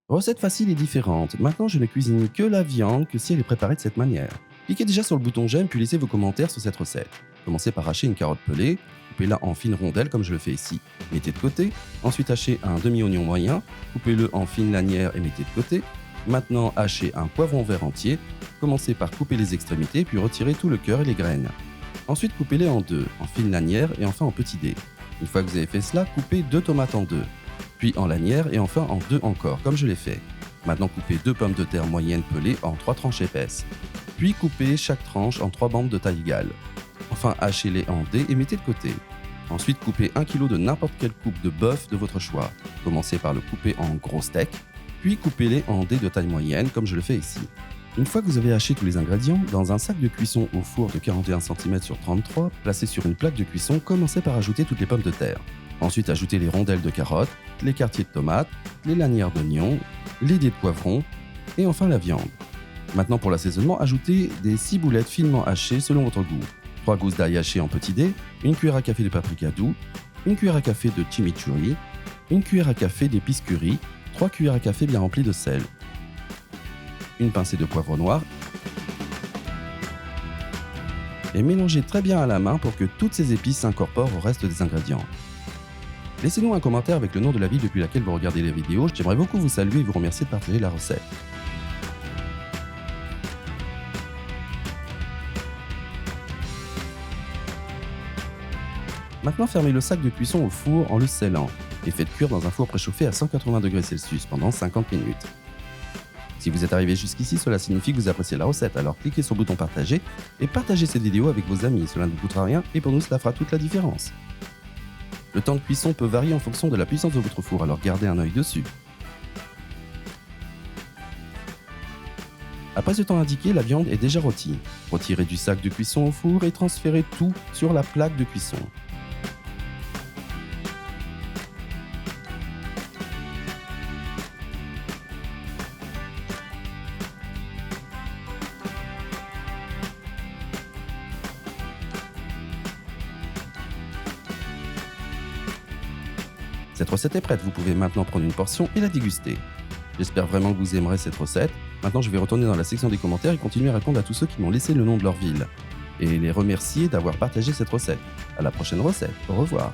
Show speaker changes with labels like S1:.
S1: Recette facile et différente. Maintenant, je ne cuisine que la viande que si elle est préparée de cette manière. Cliquez déjà sur le bouton j'aime puis laissez vos commentaires sur cette recette. Commencez par hacher une carotte pelée, coupez-la en fines rondelles comme je le fais ici. Mettez de côté. Ensuite, hachez un demi-oignon moyen, coupez-le en fines lanières et mettez de côté. Maintenant, hachez un poivron vert entier. Commencez par couper les extrémités puis retirez tout le cœur et les graines. Ensuite, coupez-les en deux, en fines lanières et enfin en petits dés. Une fois que vous avez fait cela, coupez 2 tomates en deux, puis en lanières et enfin en deux encore, comme je l'ai fait. Maintenant, coupez 2 pommes de terre moyennes pelées en 3 tranches épaisses. Puis coupez chaque tranche en 3 bandes de taille égale. Enfin, hachez-les en dés et mettez de côté. Ensuite, coupez 1 kg de n'importe quelle coupe de bœuf de votre choix. Commencez par le couper en gros steaks, puis coupez-les en dés de taille moyenne, comme je le fais ici. Une fois que vous avez haché tous les ingrédients, dans un sac de cuisson au four de 41 cm sur 33, placé sur une plaque de cuisson, commencez par ajouter toutes les pommes de terre. Ensuite, ajoutez les rondelles de carottes, les quartiers de tomates, les lanières d'oignons, les dés de poivrons et enfin la viande. Maintenant, pour l'assaisonnement, ajoutez des ciboulettes finement hachées selon votre goût, 3 gousses d'ail hachées en petits dés, une cuillère à café de paprika doux, une cuillère à café de chimichurri, une cuillère à café d'épices curry, 3 cuillères à café bien remplies de sel, une pincée de poivre noir et mélangez très bien à la main pour que toutes ces épices s'incorporent au reste des ingrédients. Laissez-nous un commentaire avec le nom de la ville depuis laquelle vous regardez les vidéos, j'aimerais beaucoup vous saluer et vous remercier de partager la recette. Maintenant, fermez le sac de cuisson au four en le scellant et faites cuire dans un four préchauffé à 180 degrés Celsius pendant 50 minutes. Si vous êtes arrivé jusqu'ici, cela signifie que vous appréciez la recette, alors cliquez sur le bouton partager et partagez cette vidéo avec vos amis, cela ne vous coûtera rien et pour nous cela fera toute la différence. Le temps de cuisson peut varier en fonction de la puissance de votre four, alors gardez un œil dessus. Après ce temps indiqué, la viande est déjà rôtie. Retirez du sac de cuisson au four et transférez tout sur la plaque de cuisson. Cette recette est prête, vous pouvez maintenant prendre une portion et la déguster. J'espère vraiment que vous aimerez cette recette. Maintenant, je vais retourner dans la section des commentaires et continuer à répondre à tous ceux qui m'ont laissé le nom de leur ville. Et les remercier d'avoir partagé cette recette. À la prochaine recette. Au revoir.